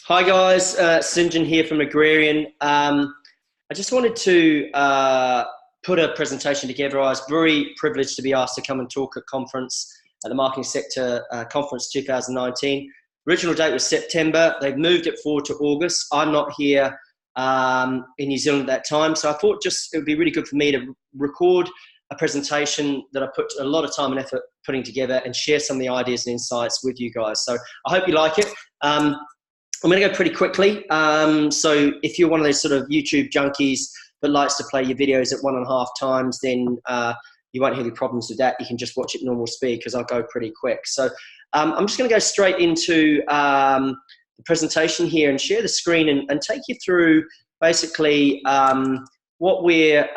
Hi guys, Sinjin here from Agrarian. I just wanted to put a presentation together. I was very privileged to be asked to come and talk at conference, at the Marketing Sector Conference 2019. Original date was September. They've moved it forward to August. I'm not here in New Zealand at that time, so I thought it would be really good for me to record a presentation that I put a lot of time and effort putting together and share some of the ideas and insights with you guys. So I hope you like it. I'm going to go pretty quickly. So if you're one of those sort of YouTube junkies that likes to play your videos at 1.5 times, then you won't have any problems with that. You can just watch it normal speed because I'll go pretty quick. So I'm just going to go straight into the presentation here and share the screen and take you through basically what we're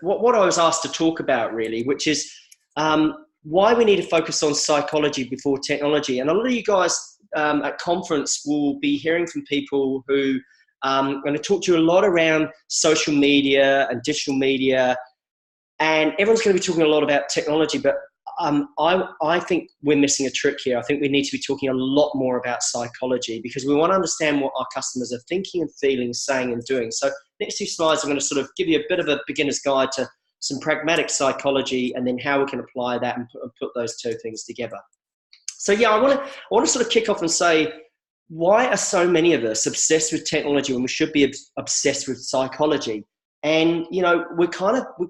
what I was asked to talk about really, which is why we need to focus on psychology before technology. And a lot of you guys at conference will be hearing from people who are going to talk to you a lot around social media and digital media, and everyone's going to be talking a lot about technology, but I think we're missing a trick here. I think we need to be talking a lot more about psychology because we want to understand what our customers are thinking and feeling, saying and doing. So next 2 slides, I'm going to sort of give you a bit of a beginner's guide to some pragmatic psychology and then how we can apply that and put those two things together. So yeah, I want to sort of kick off and say, why are so many of us obsessed with technology when we should be obsessed with psychology? And, you know, we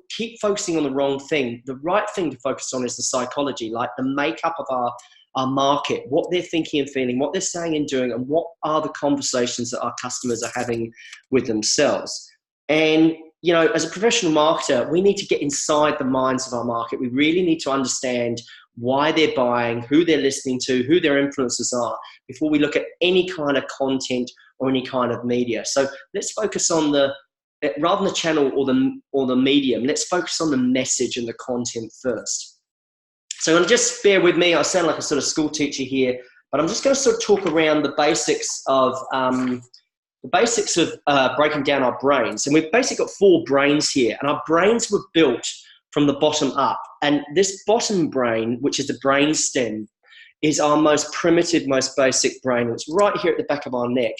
keep focusing on the wrong thing. The right thing to focus on is the psychology, like the makeup of our market, what they're thinking and feeling, what they're saying and doing, and what are the conversations that our customers are having with themselves. And, you know, as a professional marketer, we need to get inside the minds of our market. We really need to understand why they're buying, who they're listening to, who their influencers are, before we look at any kind of content or any kind of media. So let's focus on rather than the channel or the medium, let's focus on the message and the content first. So just bear with me. I sound like a sort of school teacher here, but I'm just going to sort of talk around the basics of breaking down our brains. And we've basically got 4 brains here, and our brains were built from the bottom up. And this bottom brain, which is the brain stem, is our most primitive, most basic brain. It's right here at the back of our neck.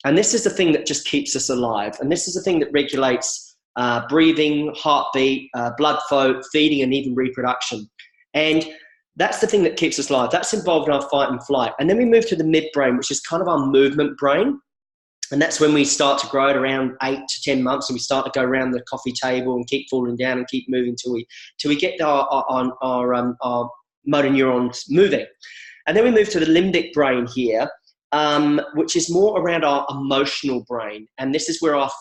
And this is the thing that just keeps us alive. And this is the thing that regulates breathing, heartbeat, blood flow, feeding, and even reproduction. And that's the thing that keeps us alive. That's involved in our fight and flight. And then we move to the midbrain, which is kind of our movement brain. And that's when we start to grow at around 8 to 10 months, and we start to go around the coffee table and keep falling down and keep moving till we get our motor neurons moving. And then we move to the limbic brain here, which is more around our emotional brain. And this is where our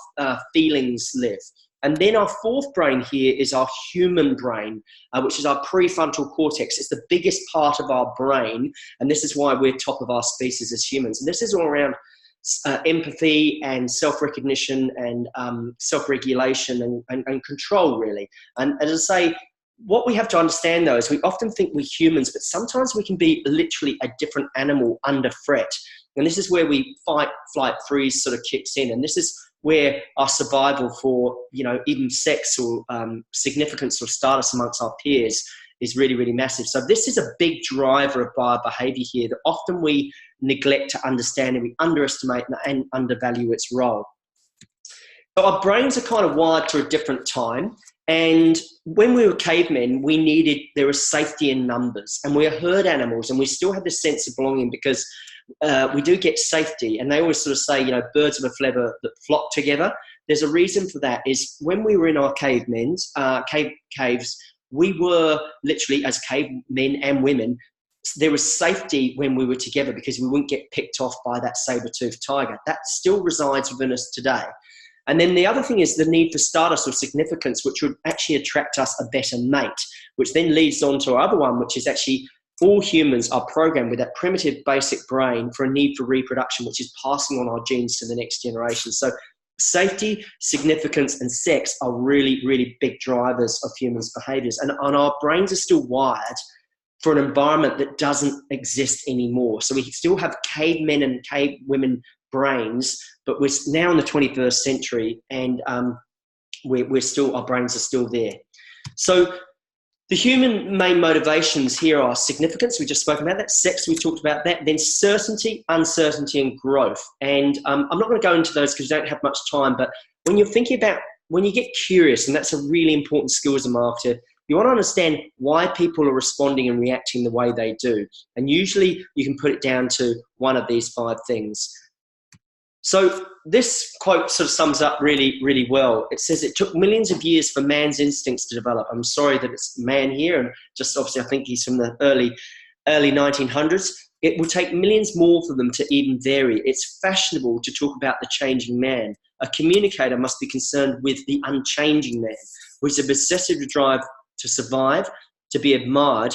feelings live. And then our 4th brain here is our human brain, which is our prefrontal cortex. It's the biggest part of our brain. And this is why we're top of our species as humans. And this is all around empathy and self-recognition and self-regulation and control, really. And as I say, what we have to understand, though, is we often think we're humans, but sometimes we can be literally a different animal under threat. And this is where we fight, flight, freeze sort of kicks in. And this is where our survival for, you know, even sex or significance or status amongst our peers is really, really massive. So this is a big driver of biobehavior here that often we neglect to understand, and we underestimate and undervalue its role. So our brains are kind of wired to a different time. And when we were cavemen, there was safety in numbers, and we are herd animals, and we still have this sense of belonging because we do get safety. And they always sort of say, you know, birds of a feather that flock together. There's a reason for that. Is when we were in our caves, we were literally, as cavemen and women, there was safety when we were together because we wouldn't get picked off by that saber-toothed tiger. That still resides within us today. And then the other thing is the need for status or significance, which would actually attract us a better mate, which then leads on to our other one, which is actually all humans are programmed with that primitive basic brain for a need for reproduction, which is passing on our genes to the next generation. So safety, significance, and sex are really, really big drivers of humans' behaviors. And our brains are still wired for an environment that doesn't exist anymore. So we still have cavemen and cavewomen brains, but we're now in the 21st century, and our brains are still there. So The human main motivations here are significance. We just spoke about that. Sex, we talked about that. Then certainty, uncertainty, and growth. And I'm not going to go into those because we don't have much time. But when you're thinking about, when you get curious, and that's a really important skill as a marketer, you want to understand why people are responding and reacting the way they do. And usually you can put it down to one of these 5 things. So this quote sort of sums up really, really well. It says it took millions of years for man's instincts to develop. I'm sorry that it's man here, and just obviously I think he's from the early 1900s. It will take millions more for them to even vary. It's fashionable to talk about the changing man. A communicator must be concerned with the unchanging man, which is a obsessive drive to survive, to be admired,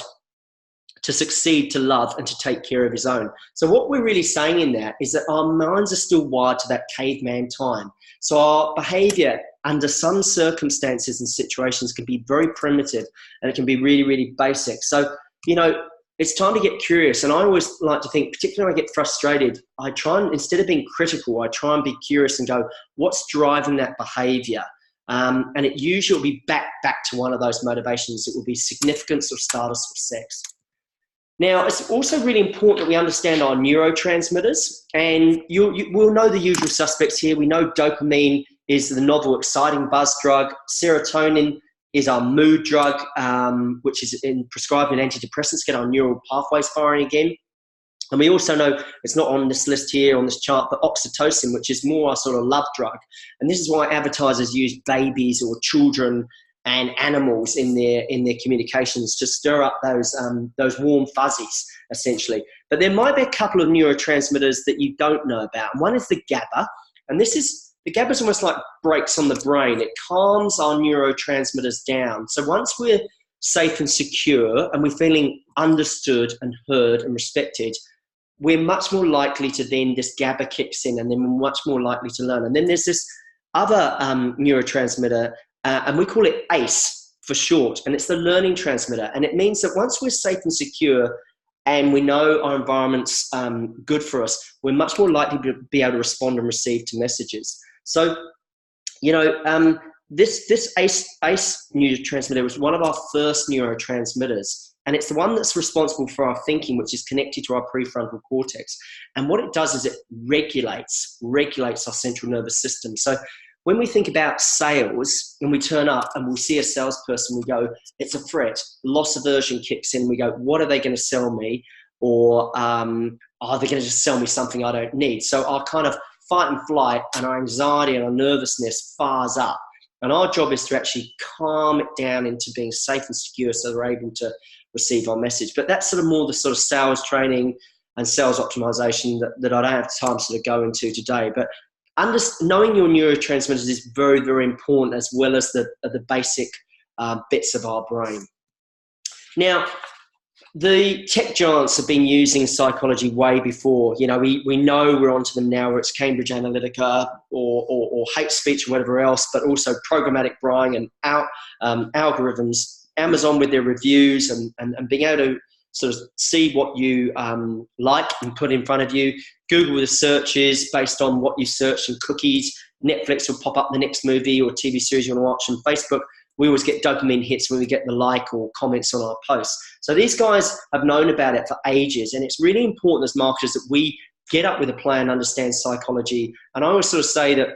to succeed, to love, and to take care of his own. So what we're really saying in that is that our minds are still wired to that caveman time. So our behavior under some circumstances and situations can be very primitive, and it can be really, really basic. So, it's time to get curious. And I always like to think, particularly when I get frustrated, I try and, instead of being critical, I try and be curious and go, what's driving that behavior? And it usually will be back to one of those motivations. It will be significance or status or sex. Now, it's also really important that we understand our neurotransmitters, and we'll know the usual suspects here. We know dopamine is the novel, exciting buzz drug. Serotonin is our mood drug, which is prescribed in antidepressants, get our neural pathways firing again. And we also know, it's not on this list here, on this chart, but oxytocin, which is more our sort of love drug. And this is why advertisers use babies or children and animals in their communications to stir up those warm fuzzies, essentially. But there might be a couple of neurotransmitters that you don't know about. And one is the GABA, and the GABA is almost like brakes on the brain. It calms our neurotransmitters down. So once we're safe and secure and we're feeling understood and heard and respected, we're much more likely to then, this GABA kicks in, and then we're much more likely to learn. And then there's this other neurotransmitter, and we call it ACE for short, and it's the learning transmitter. And it means that once we're safe and secure and we know our environment's good for us, we're much more likely to be able to respond and receive to messages. So, this ACE neurotransmitter was one of our first neurotransmitters, and it's the one that's responsible for our thinking, which is connected to our prefrontal cortex. And what it does is it regulates our central nervous system. So when we think about sales and we turn up and we see a salesperson, we go, it's a threat. Loss aversion kicks in. We go, what are they going to sell me? Or are they going to just sell me something I don't need? So our kind of fight and flight and our anxiety and our nervousness fires up. And our job is to actually calm it down into being safe and secure so they're able to receive our message. But that's sort of more the sort of sales training and sales optimization that I don't have time to sort of go into today. But knowing your neurotransmitters is very, very important, as well as the basic bits of our brain. Now, the tech giants have been using psychology way before. We know we're onto them now, where it's Cambridge Analytica or hate speech or whatever else, but also programmatic buying and algorithms, Amazon with their reviews and being able to sort of see what you like and put in front of you. Google the searches based on what you searched and cookies. Netflix will pop up the next movie or TV series you want to watch. And Facebook, we always get dopamine hits when we get the like or comments on our posts. So these guys have known about it for ages. And it's really important as marketers that we get up with a plan, understand psychology. And I always sort of say that,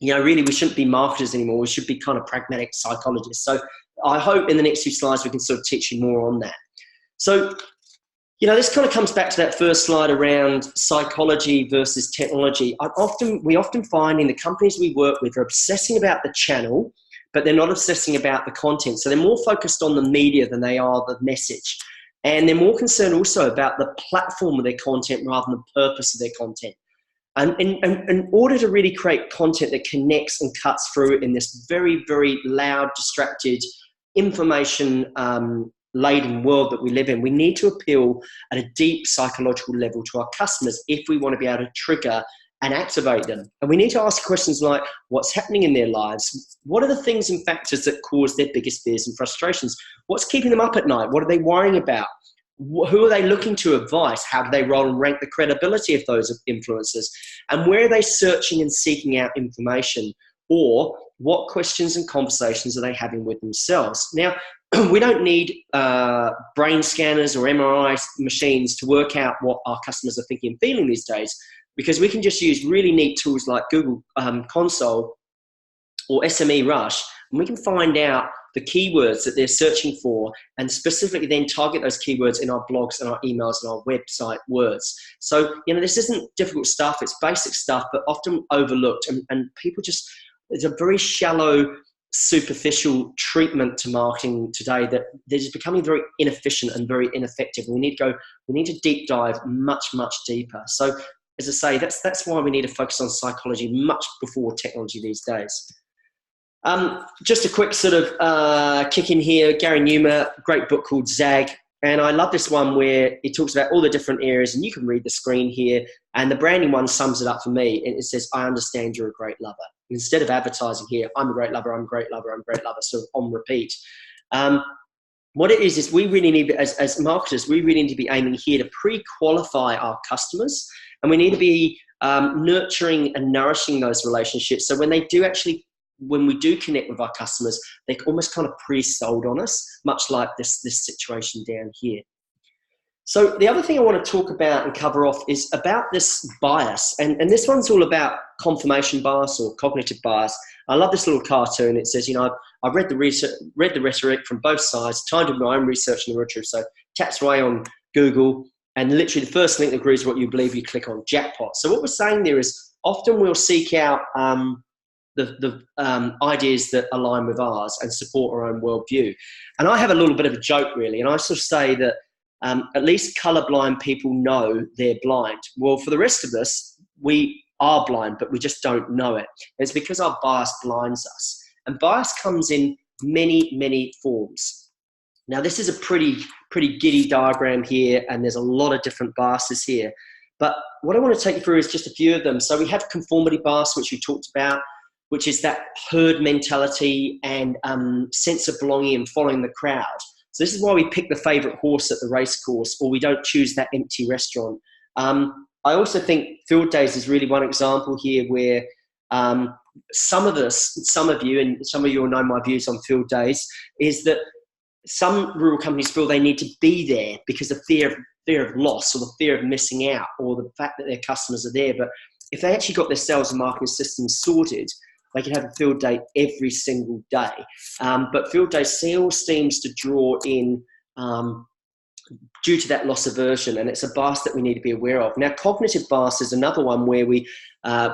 really we shouldn't be marketers anymore. We should be kind of pragmatic psychologists. So I hope in the next few slides we can sort of teach you more on that. So, this kind of comes back to that first slide around psychology versus technology. We often find in the companies we work with are obsessing about the channel, but they're not obsessing about the content. So they're more focused on the media than they are the message. And they're more concerned also about the platform of their content rather than the purpose of their content. And in order to really create content that connects and cuts through in this very, very loud, distracted, information laden world that we live in, we need to appeal at a deep psychological level to our customers if we want to be able to trigger and activate them. And we need to ask questions like, what's happening in their lives? What are the things and factors that cause their biggest fears and frustrations? What's keeping them up at night? What are they worrying about? Who are they looking to advise? How do they roll and rank the credibility of those influencers? And where are they searching and seeking out information? Or what questions and conversations are they having with themselves? Now, we don't need brain scanners or MRI machines to work out what our customers are thinking and feeling these days, because we can just use really neat tools like Google Console or SME Rush, and we can find out the keywords that they're searching for and specifically then target those keywords in our blogs and our emails and our website words. So, this isn't difficult stuff. It's basic stuff, but often overlooked. And people just, it's a very shallow, superficial treatment to marketing today that they're just becoming very inefficient and very ineffective. We need to deep dive much, much deeper. So, as I say, that's why we need to focus on psychology much before technology these days. Just a quick sort of kick in here. Gary Newmer, great book called Zag. And I love this one where he talks about all the different areas, and you can read the screen here. And the branding one sums it up for me. And it says, I understand you're a great lover. Instead of advertising here, I'm a great lover, I'm a great lover, I'm a great lover, sort of on repeat. What it is we really need, as marketers, we really need to be aiming here to pre-qualify our customers. And we need to be nurturing and nourishing those relationships. So when we do connect with our customers, they're almost kind of pre-sold on us, much like this situation down here. So the other thing I want to talk about and cover off is about this bias. And this one's all about confirmation bias or cognitive bias. I love this little cartoon. It says, I've read the rhetoric from both sides, time to do my own research in the literature. So taps away on Google, and literally the first link that agrees with what you believe, you click on, jackpot. So what we're saying there is often we'll seek out the ideas that align with ours and support our own worldview. And I have a little bit of a joke, really, and I sort of say that at least colorblind people know they're blind. Well, for the rest of us, we are blind, but we just don't know it. And it's because our bias blinds us. And bias comes in many, many forms. Now, this is a pretty giddy diagram here, and there's a lot of different biases here. But what I want to take you through is just a few of them. So we have conformity bias, which we talked about, which is that herd mentality and sense of belonging and following the crowd. So this is why we pick the favourite horse at the race course, or we don't choose that empty restaurant. I also think field days is really one example here where some of you, and some of you will know my views on field days, is that some rural companies feel they need to be there because of fear of loss, or the fear of missing out, or the fact that their customers are there. But if they actually got their sales and marketing systems sorted, they could have a field day every single day. But field day sales seems to draw in due to that loss aversion, and it's a bias that we need to be aware of. Now, cognitive bias is another one where we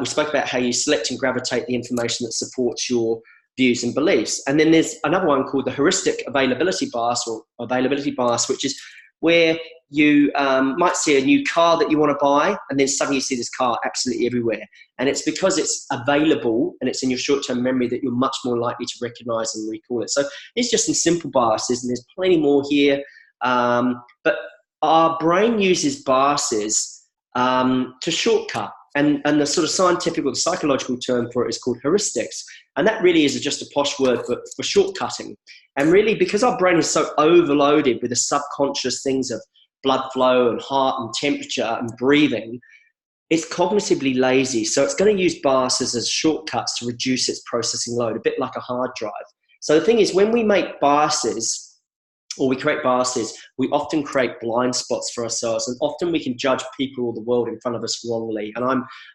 spoke about how you select and gravitate the information that supports your views and beliefs. And then there's another one called the heuristic availability bias, or availability bias, which is where you might see a new car that you want to buy, and then suddenly you see this car absolutely everywhere. And it's because it's available and it's in your short-term memory that you're much more likely to recognize and recall it. So it's just some simple biases, and there's plenty more here. But our brain uses biases to shortcut. And the sort of scientific or the psychological term for it is called heuristics. And that really is just a posh word for shortcutting. And really, because our brain is so overloaded with the subconscious things of blood flow and heart and temperature and breathing, it's cognitively lazy. So it's going to use biases as shortcuts to reduce its processing load, a bit like a hard drive. So the thing is, when we make biases, or we create biases, we often create blind spots for ourselves, and often we can judge people or the world in front of us wrongly. And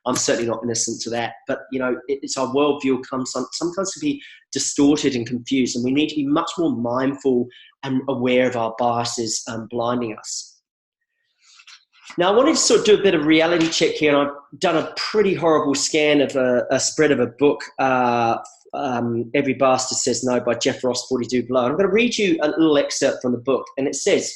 I'm certainly not innocent to that, but it's our worldview sometimes to be distorted and confused, and we need to be much more mindful and aware of our biases blinding us. Now, I wanted to sort of do a bit of reality check here, and I've done a pretty horrible scan of a spread of a book, Every Bastard Says No by Jeff Ross, 42 Below. I'm going to read you a little excerpt from the book, and it says,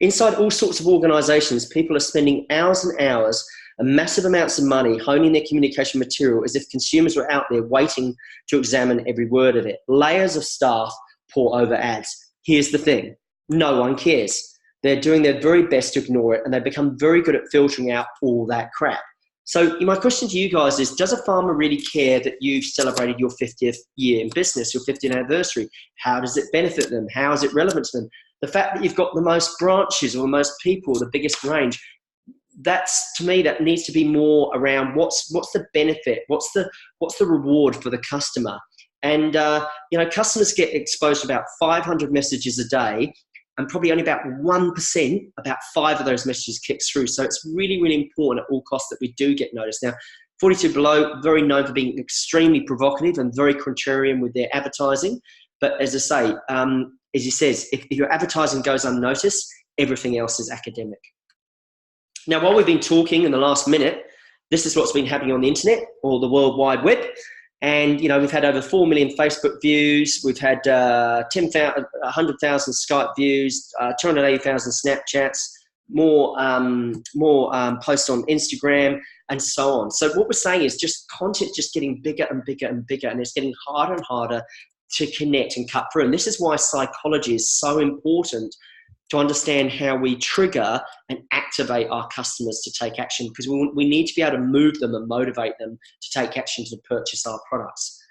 inside all sorts of organizations, people are spending hours and hours and massive amounts of money honing their communication material as if consumers were out there waiting to examine every word of it. Layers of staff pour over ads. Here's the thing. No one cares. They're doing their very best to ignore it, and they've become very good at filtering out all that crap. So my question to you guys is, does a farmer really care that you've celebrated your 50th year in business, your 50th anniversary? How does it benefit them? How is it relevant to them? The fact that you've got the most branches or the most people, the biggest range, to me, that needs to be more around what's the benefit? What's the reward for the customer? And, customers get exposed to about 500 messages a day, and probably only about 1%, about 5 of those messages kicks through. So it's really, really important at all costs that we do get noticed. Now, 42 Below, very known for being extremely provocative and very contrarian with their advertising. But as I say, as he says, if your advertising goes unnoticed, everything else is academic. Now, while we've been talking in the last minute, this is what's been happening on the internet or the World Wide Web. And, we've had over 4 million Facebook views. We've had 100,000 Skype views, 280,000 Snapchats, more posts on Instagram, and so on. So what we're saying is just content just getting bigger and bigger and bigger, and it's getting harder and harder to connect and cut through. And this is why psychology is so important, to understand how we trigger and activate our customers to take action, because we need to be able to move them and motivate them to take action to purchase our products.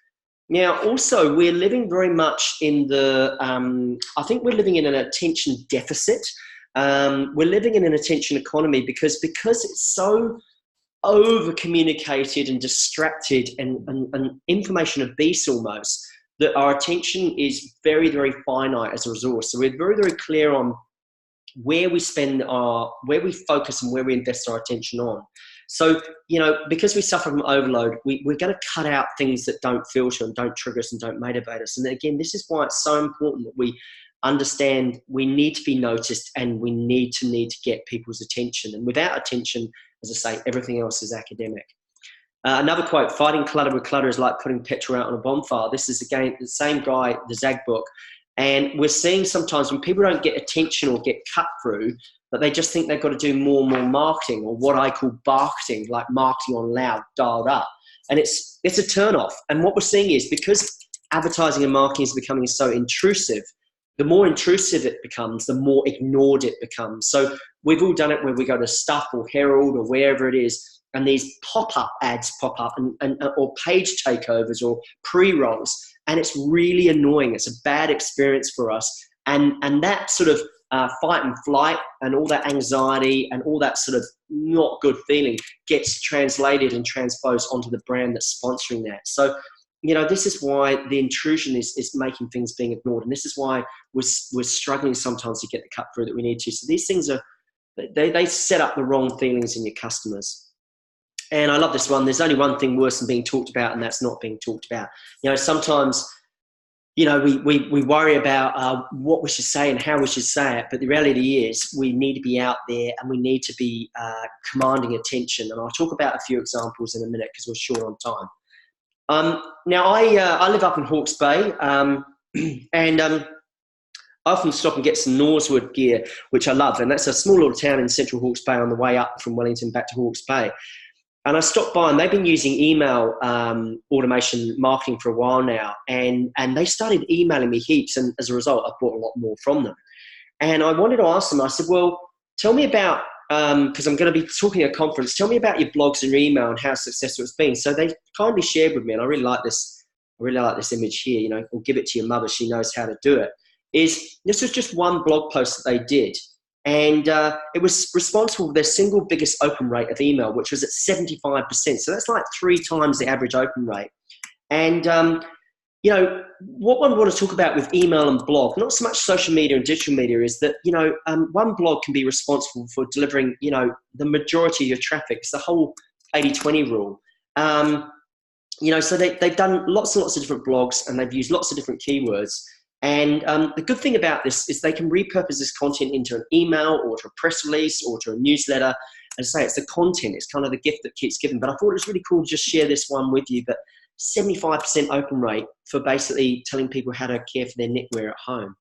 Now, also, we're living very much in I think we're living in an attention deficit. We're living in an attention economy because it's so over-communicated and distracted and information obese almost, that our attention is very, very finite as a resource. So we're very, very clear on where we where we focus and where we invest our attention on. So, because we suffer from overload, we're going to cut out things that don't filter and don't trigger us and don't motivate us. And again, this is why it's so important that we understand we need to be noticed and we need to get people's attention. And without attention, as I say, everything else is academic. Another quote, fighting clutter with clutter is like putting petrol out on a bonfire. This is, again, the same guy, the Zag book. And we're seeing sometimes when people don't get attention or get cut through, that they just think they've got to do more and more marketing, or what I call barketing, like marketing on loud, dialed up. And it's a turn off. And what we're seeing is, because advertising and marketing is becoming so intrusive, the more intrusive it becomes, the more ignored it becomes. So we've all done it where we go to Stuff or Herald or wherever it is, and these pop-up ads pop up or page takeovers or pre-rolls, and it's really annoying. It's a bad experience for us. And that sort of fight and flight and all that anxiety and all that sort of not good feeling gets translated and transposed onto the brand that's sponsoring that. So, this is why the intrusion is making things being ignored. And this is why we're struggling sometimes to get the cut through that we need to. So these things they set up the wrong feelings in your customers. And I love this one. There's only one thing worse than being talked about, and that's not being talked about. Sometimes, we worry about what we should say and how we should say it. But the reality is we need to be out there and we need to be commanding attention. And I'll talk about a few examples in a minute because we're short on time. Now, I live up in Hawke's Bay, and I often stop and get some Norsewood gear, which I love. And that's a small little town in central Hawke's Bay on the way up from Wellington back to Hawke's Bay. And I stopped by, and they've been using email automation marketing for a while now. And they started emailing me heaps. And as a result, I bought a lot more from them. And I wanted to ask them, I said, well, tell me about, because I'm going to be talking at a conference, tell me about your blogs and your email and how successful it's been. So they kindly shared with me, and I really like this image here, or give it to your mother, she knows how to do it. This was just one blog post that they did. And it was responsible for their single biggest open rate of email, which was at 75%. So that's like 3 times the average open rate. And, what one want to talk about with email and blog, not so much social media and digital media, is that, one blog can be responsible for delivering, the majority of your traffic. It's the whole 80-20 rule. So they've done lots and lots of different blogs, and they've used lots of different keywords. And the good thing about this is they can repurpose this content into an email or to a press release or to a newsletter. As I say, it's the content. It's kind of the gift that keeps giving. But I thought it was really cool to just share this one with you. But 75% open rate for basically telling people how to care for their knitwear at home.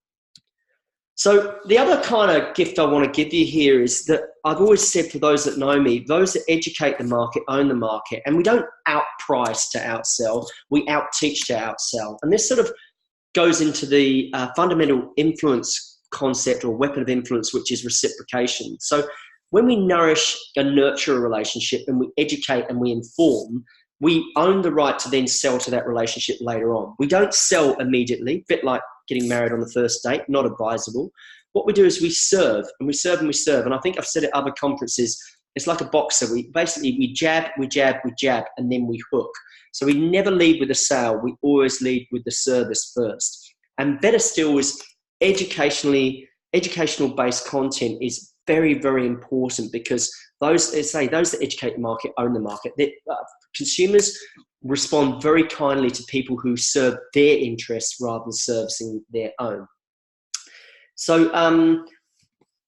So the other kind of gift I want to give you here is that I've always said, for those that know me, those that educate the market own the market. And we don't outprice to outsell. We outteach to outsell. And this sort of goes into the fundamental influence concept or weapon of influence, which is reciprocation. So when we nourish and nurture a relationship and we educate and we inform, we own the right to then sell to that relationship later on. We don't sell immediately, a bit like getting married on the first date, not advisable. What we do is we serve and we serve and we serve. And I think I've said at other conferences, it's like a boxer. We jab, and then we hook. So we never lead with a sale. We always lead with the service first. And better still is educational based content is very, very important, because those that educate the market own the market. Consumers respond very kindly to people who serve their interests rather than servicing their own. So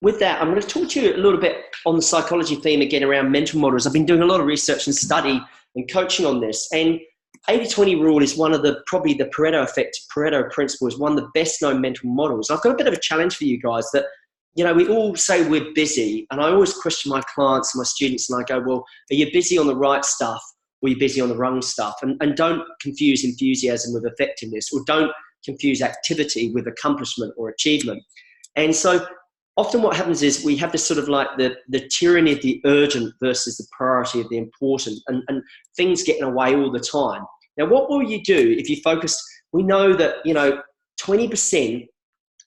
with that, I'm going to talk to you a little bit on the psychology theme again around mental models. I've been doing a lot of research and study and coaching on this. And 80-20 rule is one of probably the Pareto effect, Pareto principle is one of the best known mental models. I've got a bit of a challenge for you guys that, we all say we're busy, and I always question my clients and my students, and I go, well, are you busy on the right stuff, or are you busy on the wrong stuff? And don't confuse enthusiasm with effectiveness, or don't confuse activity with accomplishment or achievement. And so often what happens is we have this sort of like the tyranny of the urgent versus the priority of the important, and things get in the way all the time. Now, what will you do if you focus? We know that, 20%,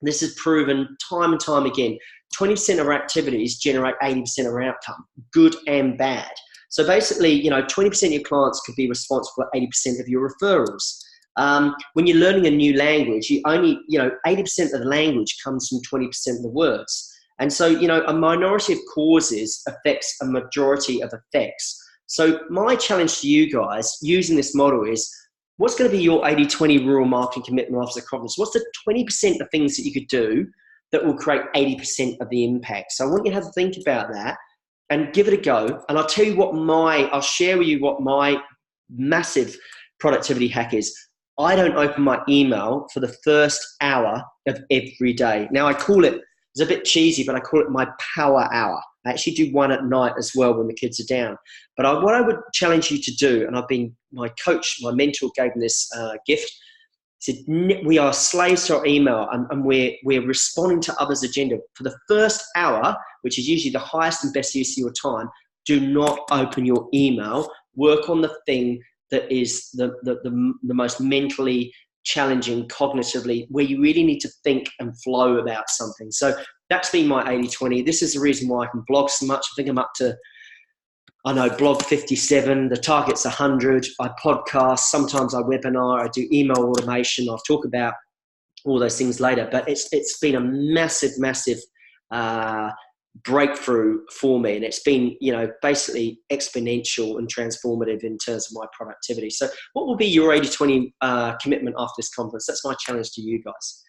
this is proven time and time again, 20% of our activities generate 80% of our outcome, good and bad. So basically, 20% of your clients could be responsible for 80% of your referrals. When you're learning a new language, 80% of the language comes from 20% of the words. And so, a minority of causes affects a majority of effects. So my challenge to you guys using this model is, what's going to be your 80-20 rural marketing commitment after the conference? What's the 20% of things that you could do that will create 80% of the impact? So I want you to have to think about that and give it a go. And I'll share with you what my massive productivity hack is. I don't open my email for the first hour of every day. Now I call it, it's a bit cheesy, but I call it my power hour. I actually do one at night as well when the kids are down. But what I would challenge you to do, and my coach, my mentor gave me this gift, he said, we are slaves to our email, and we're responding to others' agenda. For the first hour, which is usually the highest and best use of your time, do not open your email. Work on the thing that is the most mentally challenging cognitively, where you really need to think and flow about something. So that's been my 80-20. This is the reason why I can blog so much. I think I'm up to, blog 57. The target's 100. I podcast. Sometimes I webinar. I do email automation. I'll talk about all those things later. But it's been a massive, massive breakthrough for me, and it's been basically exponential and transformative in terms of my productivity. So what will be your 80-20 commitment after this conference? That's my challenge to you guys.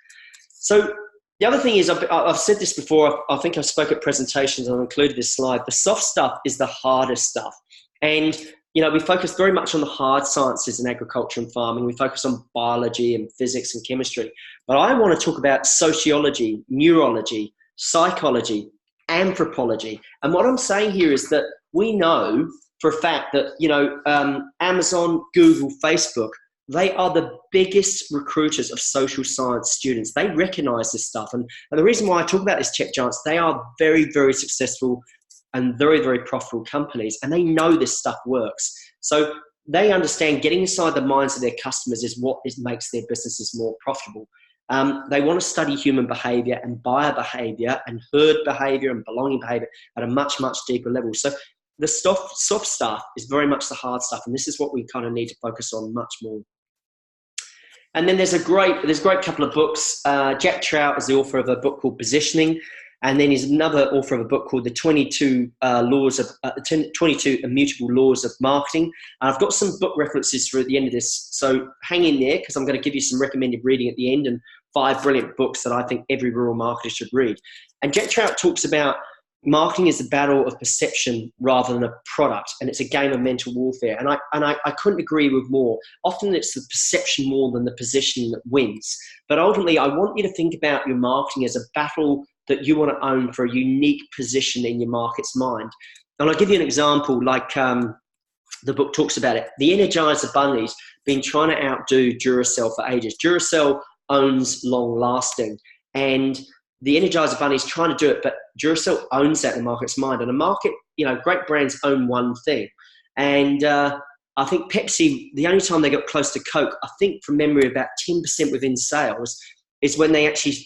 So the other thing is, I've said this before, I think I spoke at presentations and I included this slide. The soft stuff is the hardest stuff, and we focus very much on the hard sciences in agriculture and farming. We focus on biology and physics and chemistry, but I want to talk about sociology, neurology, psychology, anthropology. And what I'm saying here is that we know for a fact that, Amazon, Google, Facebook, they are the biggest recruiters of social science students. They recognize this stuff. And the reason why I talk about this tech giants, they are very, very successful and very, very profitable companies. And they know this stuff works. So they understand getting inside the minds of their customers is what makes their businesses more profitable. They want to study human behavior and buyer behavior and herd behavior and belonging behavior at a much, much deeper level. So the soft stuff is very much the hard stuff. And this is what we kind of need to focus on much more. And then there's a great couple of books. Jack Trout is the author of a book called Positioning. And then he's another author of a book called the 22 Immutable Laws of Marketing. And I've got some book references for at the end of this. So hang in there, because I'm going to give you some recommended reading at the end and 5 brilliant books that I think every rural marketer should read. And Jack Trout talks about marketing is the battle of perception rather than a product, and it's a game of mental warfare. And I couldn't agree with more. Often it's the perception more than the position that wins. But ultimately, I want you to think about your marketing as a battle that you want to own for a unique position in your market's mind. And I'll give you an example, like the book talks about it. The Energizer Bunny's been trying to outdo Duracell for ages. Duracell owns long lasting, and the Energizer Bunny's trying to do it, but Duracell owns that in the market's mind. And a market, great brands own one thing. And I think Pepsi, the only time they got close to Coke, I think from memory about 10% within sales, is when they actually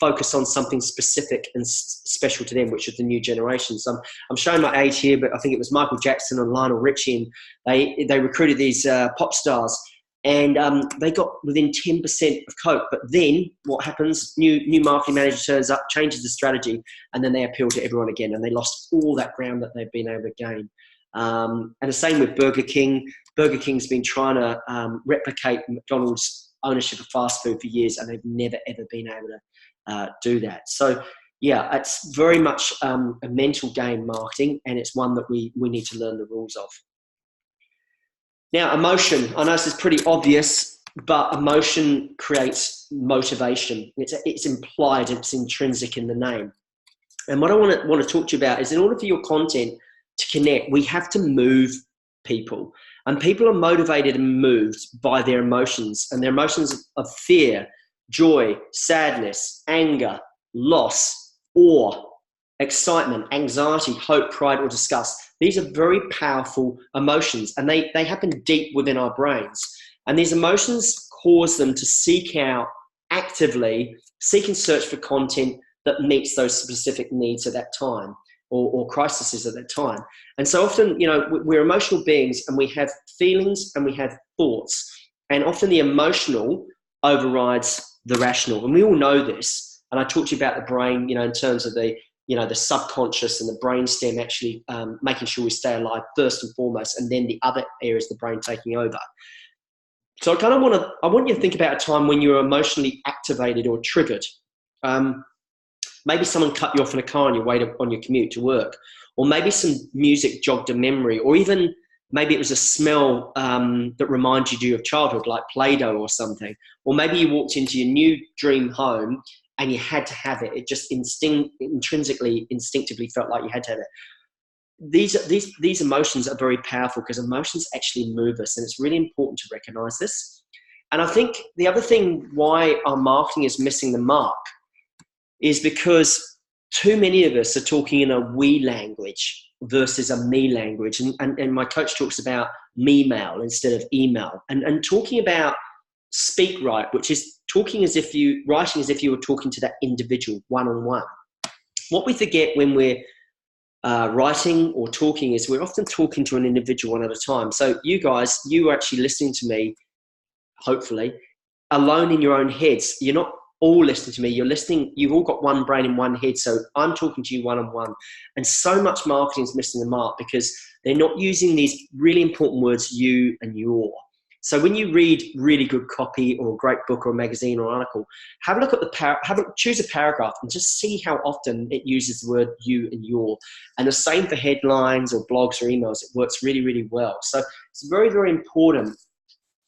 focus on something specific and special to them, which is the new generation. So I'm showing my age here, but I think it was Michael Jackson and Lionel Richie, and they recruited these pop stars, and they got within 10% of Coke. But then what happens? New marketing manager turns up, changes the strategy, and then they appeal to everyone again, and they lost all that ground that they've been able to gain. And the same with Burger King. Burger King's been trying to replicate McDonald's ownership of fast food for years, and they've never ever been able to do that. So yeah, it's very much a mental game, marketing, and it's one that we need to learn the rules of. Now, emotion. I know this is pretty obvious, but emotion creates motivation. It's implied, it's intrinsic in the name. And what I want to talk to you about is, in order for your content to connect, we have to move people. And people are motivated and moved by their emotions, and their emotions of fear, joy, sadness, anger, loss, awe, excitement, anxiety, hope, pride, or disgust. These are very powerful emotions, and they happen deep within our brains. And these emotions cause them to seek out, actively seek and search for content that meets those specific needs at that time, or crises at that time. And so often, we're emotional beings, and we have feelings and we have thoughts, and often the emotional overrides the rational. And we all know this. And I talked to you about the brain, in terms of the subconscious and the brainstem actually making sure we stay alive first and foremost, and then the other areas of the brain taking over. So I want you to think about a time when you were emotionally activated or triggered. Maybe someone cut you off in a car on your way on your commute to work, or maybe some music jogged a memory, or even maybe it was a smell that reminded you of childhood, like Play-Doh or something. Or maybe you walked into your new dream home and you had to have it. It just instinctively felt like you had to have it. These emotions are very powerful, because emotions actually move us, and it's really important to recognize this. And I think the other thing why our marketing is missing the mark is because too many of us are talking in a we language versus a me language. And my coach talks about me-mail instead of email, and talking about speak right, which is writing as if you were talking to that individual one-on-one. What we forget when we're writing or talking is we're often talking to an individual one at a time. So you guys, you are actually listening to me, hopefully, alone in your own heads. You're not all listening to me, you're listening, you've all got one brain in one head, so I'm talking to you one-on-one. And so much marketing is missing the mark, because they're not using these really important words, you and your. So when you read really good copy, or a great book, or a magazine, or article, have a look at choose a paragraph and just see how often it uses the word you and your. And the same for headlines or blogs or emails. It works really, really well. So it's very, very important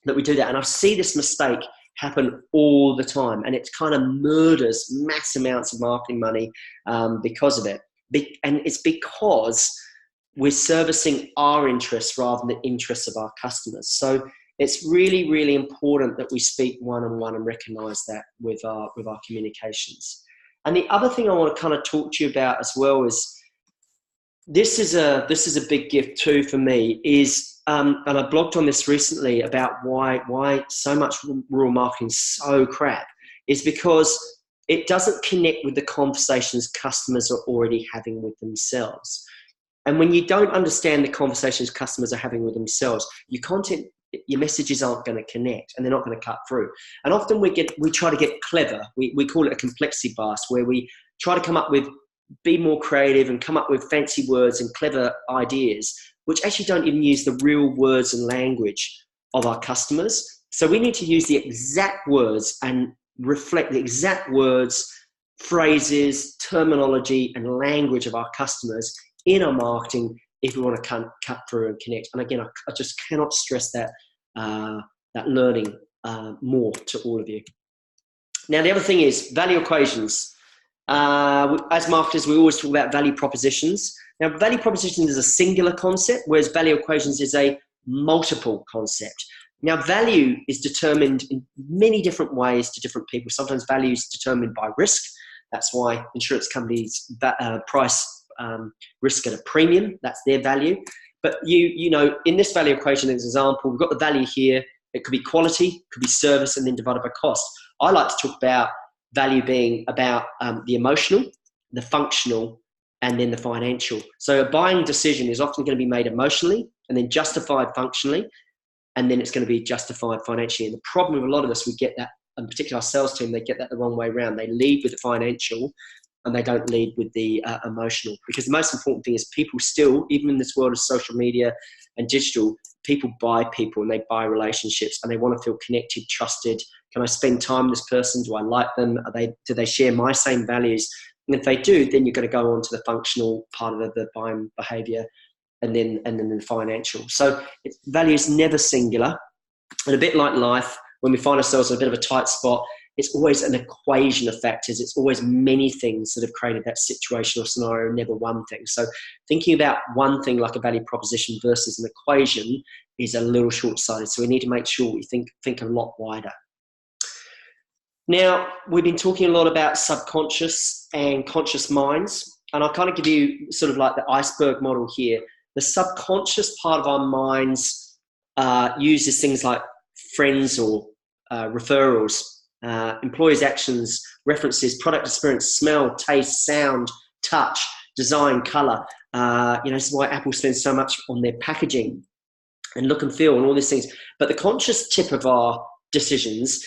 that we do that. And I see this mistake happen all the time, and it kind of murders mass amounts of marketing money because of it. And it's because we're servicing our interests rather than the interests of our customers. So it's really, really important that we speak one-on-one and recognize that with our communications. And the other thing I want to kind of talk to you about as well is, this is a big gift too for me, is and I blogged on this recently about why so much rural marketing is so crap, is because it doesn't connect with the conversations customers are already having with themselves. And when you don't understand the conversations customers are having with themselves, your messages aren't going to connect, and they're not going to cut through. And often we try to get clever. We call it a complexity bias, where we try to be more creative and come up with fancy words and clever ideas, which actually don't even use the real words and language of our customers. So we need to use the exact words and reflect the exact words, phrases, terminology, and language of our customers in our marketing if we want to cut through and connect. And again, I just cannot stress that learning more to all of you. Now, the other thing is value equations. As marketers, we always talk about value propositions. Now, value propositions is a singular concept, whereas value equations is a multiple concept. Now, value is determined in many different ways to different people. Sometimes value is determined by risk. That's why insurance companies price risk at a premium. That's their value. But in this value equation, as an example, we've got the value here. It could be quality, could be service, and then divided by cost. I like to talk about value being about the emotional, the functional, and then the financial. So a buying decision is often going to be made emotionally and then justified functionally, and then it's going to be justified financially. And the problem with a lot of us, we get that, and particularly our sales team, they get that the wrong way around. They lead with the financial and they don't lead with the emotional. Because the most important thing is people still, even in this world of social media and digital, people buy people and they buy relationships and they want to feel connected, trusted. Can I spend time with this person? Do I like them? Do they share my same values? And if they do, then you're going to go on to the functional part of the buying behavior, and then the financial. So value is never singular. And a bit like life, when we find ourselves in a bit of a tight spot, it's always an equation of factors. It's always many things that have created that situation or scenario, never one thing. So thinking about one thing like a value proposition versus an equation is a little short-sighted. So we need to make sure we think a lot wider. Now, we've been talking a lot about subconscious and conscious minds, and I'll kind of give you sort of like the iceberg model here. The subconscious part of our minds uses things like friends or referrals, employees' actions, references, product experience, smell, taste, sound, touch, design, color. This is why Apple spends so much on their packaging and look and feel and all these things. But the conscious tip of our decisions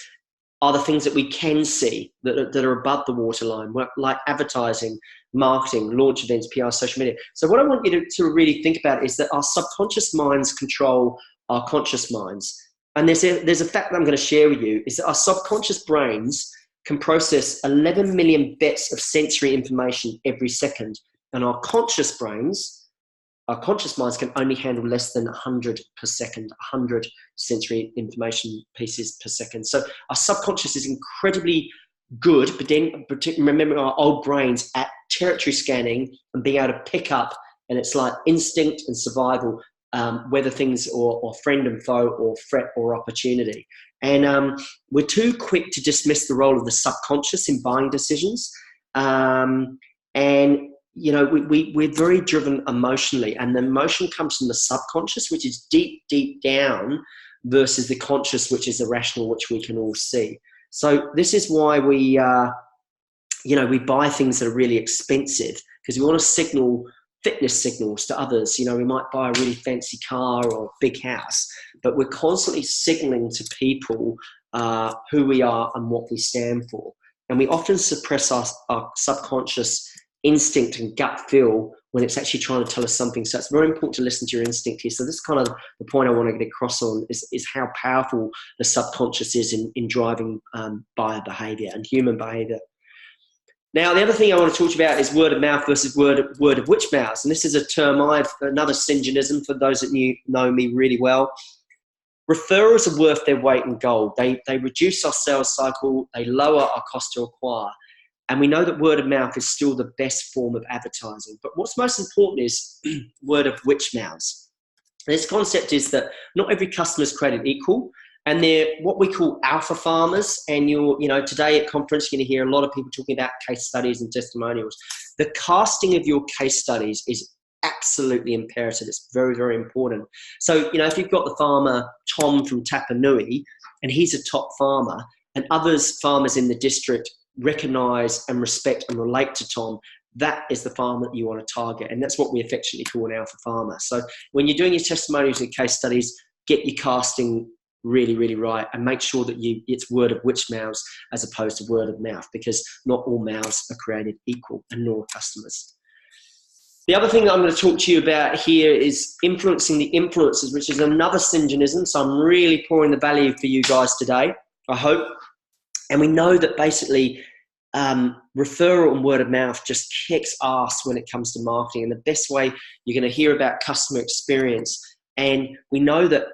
are the things that we can see that are above the waterline, like advertising, marketing, launch events, PR, social media. So what I want you to really think about is that our subconscious minds control our conscious minds. And there's a fact that I'm going to share with you, is that our subconscious brains can process 11 million bits of sensory information every second. And our conscious minds can only handle less than 100 per second, 100 sensory information pieces per second. So our subconscious is incredibly good, but then remember our old brains at territory scanning and being able to pick up, and it's like instinct and survival, whether things or friend and foe or threat or opportunity. And we're too quick to dismiss the role of the subconscious in buying decisions. We're very driven emotionally, and the emotion comes from the subconscious, which is deep, deep down, versus the conscious, which is the rational, which we can all see. So this is why we buy things that are really expensive, because we want to signal fitness signals to others. We might buy a really fancy car or a big house, but we're constantly signaling to people who we are and what we stand for. And we often suppress our subconscious instinct and gut feel when it's actually trying to tell us something. So it's very important to listen to your instinct here. So this is kind of the point I want to get across on, is how powerful the subconscious is in driving buyer behavior and human behavior. Now, the other thing I want to talk to you about is word of mouth versus word of which mouth. And this is a term another syngenism for those that know me really well. Referrals are worth their weight in gold. They reduce our sales cycle. They lower our cost to acquire. And we know that word of mouth is still the best form of advertising. But what's most important is word of which mouths. This concept is that not every customer is created equal, and they're what we call alpha farmers. And today at conference, you're going to hear a lot of people talking about case studies and testimonials. The casting of your case studies is absolutely imperative. It's very, very important. So, if you've got the farmer Tom from Tapanui, and he's a top farmer, and farmers in the district recognize and respect and relate to Tom, that is the farmer that you want to target. And that's what we affectionately call an alpha farmer. So when you're doing your testimonials and case studies, get your casting really, really right, and make sure that it's word of which mouths as opposed to word of mouth, because not all mouths are created equal, and nor customers. The other thing that I'm going to talk to you about here is influencing the influencers, which is another syngenism. So I'm really pouring the value for you guys today, I hope. And we know that basically referral and word of mouth just kicks ass when it comes to marketing. And the best way you're going to hear about customer experience. And we know that,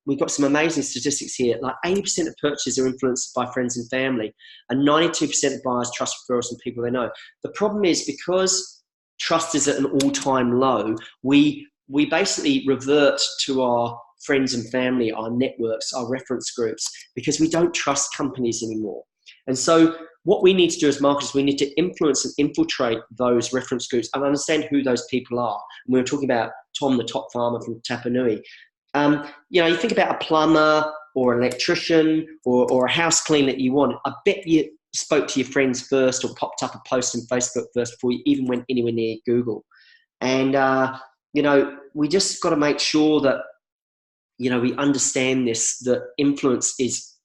we've got some amazing statistics here. Like 80% of purchases are influenced by friends and family, and 92% of buyers trust referrals from people they know. The problem is, because trust is at an all-time low, we basically revert to our friends and family, our networks, our reference groups, because we don't trust companies anymore. And so what we need to do as marketers, we need to influence and infiltrate those reference groups and understand who those people are. And we were talking about Tom, the top farmer from Tapanui. You think about a plumber or an electrician or a house cleaner that you want. I bet you spoke to your friends first or popped up a post on Facebook first before you even went anywhere near Google. And, we just got to make sure that, we understand this, that influence is,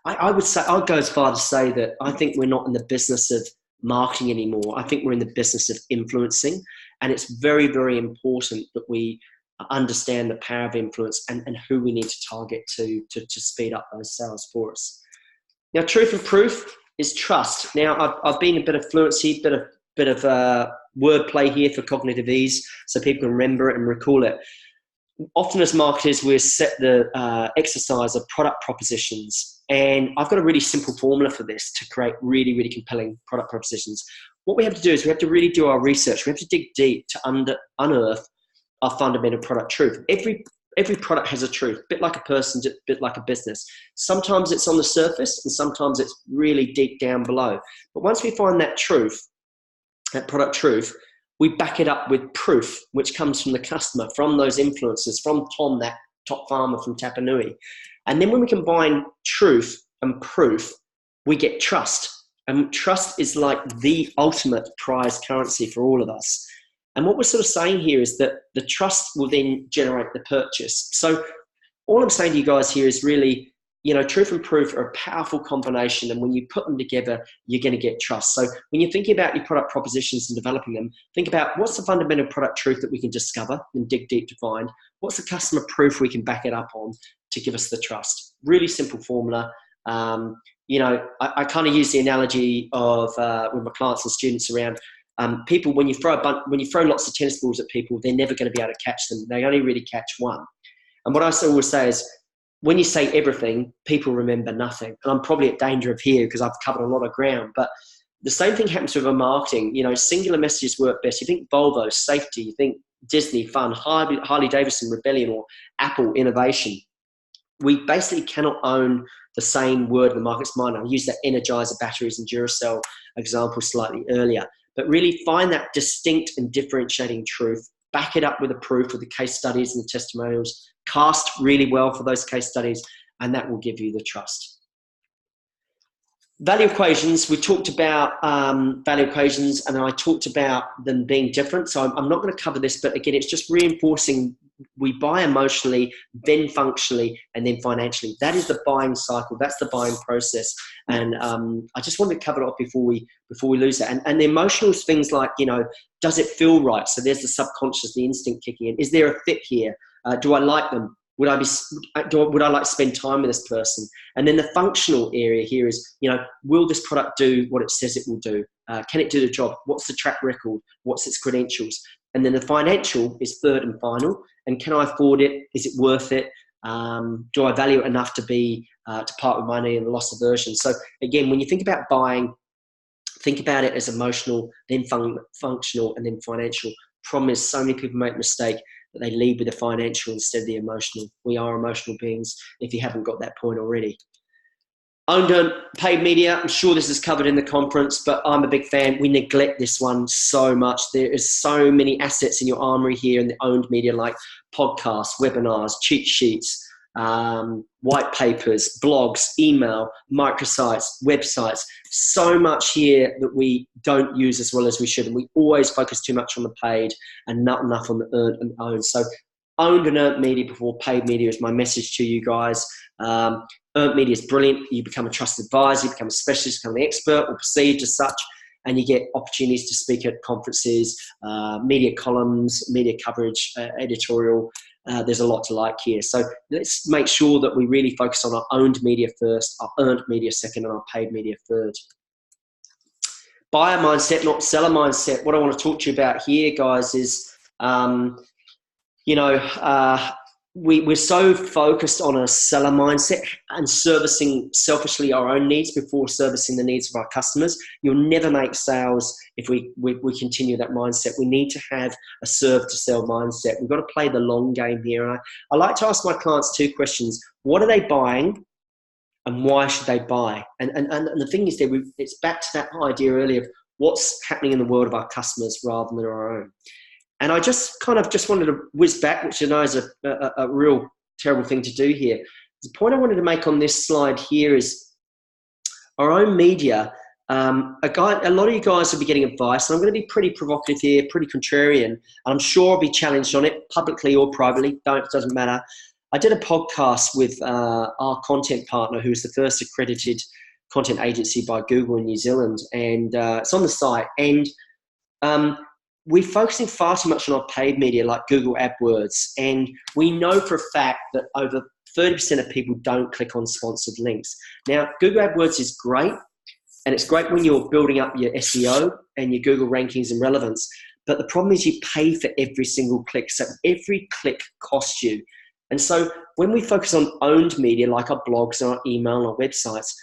I would say, I'd go as far to say that I think we're not in the business of marketing anymore. I think we're in the business of influencing. And it's very, very important that we understand the power of influence and who we need to target to speed up those sales for us. Now, truth and proof is trust. Now, I've been a bit of fluency, bit of wordplay here for cognitive ease, so people can remember it and recall it. Often as marketers, we set the exercise of product propositions. And I've got a really simple formula for this to create really, really compelling product propositions. What we have to do is we have to really do our research. We have to dig deep to unearth our fundamental product truth. Every product has a truth, a bit like a person, a bit like a business. Sometimes it's on the surface and sometimes it's really deep down below. But once we find that truth, that product truth, we back it up with proof, which comes from the customer, from those influencers, from Tom, that top farmer from Tapanui. And then when we combine truth and proof, we get trust. And trust is like the ultimate prize currency for all of us. And what we're sort of saying here is that the trust will then generate the purchase. So all I'm saying to you guys here is really, truth and proof are a powerful combination. And when you put them together, you're going to get trust. So when you're thinking about your product propositions and developing them, think about what's the fundamental product truth that we can discover and dig deep to find. What's the customer proof we can back it up on to give us the trust? Really simple formula. I kind of use the analogy of with my clients and students around people. When you throw lots of tennis balls at people, they're never going to be able to catch them. They only really catch one. And what I always say is, when you say everything, people remember nothing. And I'm probably at danger of here because I've covered a lot of ground. But the same thing happens with our marketing. Singular messages work best. You think Volvo, safety. You think Disney, fun. Harley Davidson, rebellion. Or Apple, innovation. We basically cannot own the same word in the market's mind. I used that Energizer batteries and Duracell example slightly earlier. But really find that distinct and differentiating truth. Back it up with a proof, with the case studies and the testimonials. Cast really well for those case studies, and that will give you the trust. Value equations. We talked about value equations, and I talked about them being different. So I'm not going to cover this, but again, it's just reinforcing we buy emotionally, then functionally, and then financially. That is the buying cycle. That's the buying process. And I just wanted to cover it off before we lose that. And the emotional things like, does it feel right? So there's the subconscious, the instinct kicking in. Is there a fit here? Do I like them? Would I like to spend time with this person? And then the functional area here is, will this product do what it says it will do? Can it do the job? What's the track record? What's its credentials? And then the financial is third and final. And can I afford it? Is it worth it? Do I value it enough to part with money and loss aversion? So again, when you think about buying, think about it as emotional, then functional, and then financial. Problem is, so many people make a mistake that they lead with the financial instead of the emotional. We are emotional beings, if you haven't got that point already. Owned and paid media. I'm sure this is covered in the conference, but I'm a big fan. We neglect this one so much. There is so many assets in your armory here in the owned media, like podcasts, webinars, cheat sheets, white papers, blogs, email, microsites, websites. So much here that we don't use as well as we should. And we always focus too much on the paid and not enough on the earned and owned. So owned and earned media before paid media is my message to you guys. Earned media is brilliant. You become a trusted advisor, you become a specialist, become an expert or perceived as such, and you get opportunities to speak at conferences, media columns, media coverage, editorial. There's a lot to like here. So let's make sure that we really focus on our owned media first, our earned media second, and our paid media third. Buyer mindset, not seller mindset. What I want to talk to you about here, guys, is, we're so focused on a seller mindset and servicing selfishly our own needs before servicing the needs of our customers. You'll never make sales if we continue that mindset. We need to have a serve to sell mindset. We've got to play the long game here. And I like to ask my clients two questions. What are they buying and why should they buy? And the thing is that it's back to that idea earlier of what's happening in the world of our customers rather than our own. And I just wanted to whiz back, which I know is a real terrible thing to do here. The point I wanted to make on this slide here is our own media a lot of you guys will be getting advice, and I'm going to be pretty provocative here, pretty contrarian, and I'm sure I'll be challenged on it publicly or privately. It doesn't matter. I did a podcast with our content partner, who is the first accredited content agency by Google in New Zealand, and it's on the site. And we're focusing far too much on our paid media like Google AdWords, and we know for a fact that over 30% of people don't click on sponsored links. Now, Google AdWords is great, and it's great when you're building up your SEO and your Google rankings and relevance, but the problem is you pay for every single click, so every click costs you. And so when we focus on owned media like our blogs, our email, and our websites,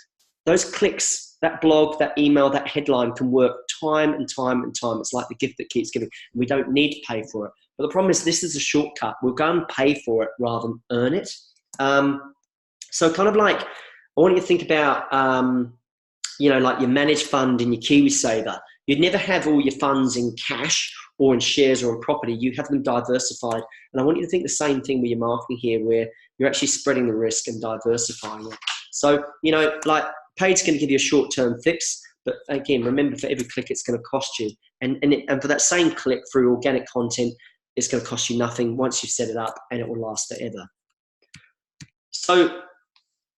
those clicks, that blog, that email, that headline can work time and time and time. It's like the gift that keeps giving. We don't need to pay for it. But the problem is this is a shortcut. We'll go and pay for it rather than earn it. So kind of like, I want you to think about, like your managed fund and your KiwiSaver. You'd never have all your funds in cash or in shares or in property. You have them diversified. And I want you to think the same thing with your marketing here, where you're actually spreading the risk and diversifying it. So, like paid's going to give you a short-term fix, but again, remember for every click, it's going to cost you. And for that same click through organic content, it's going to cost you nothing once you've set it up, and it will last forever. So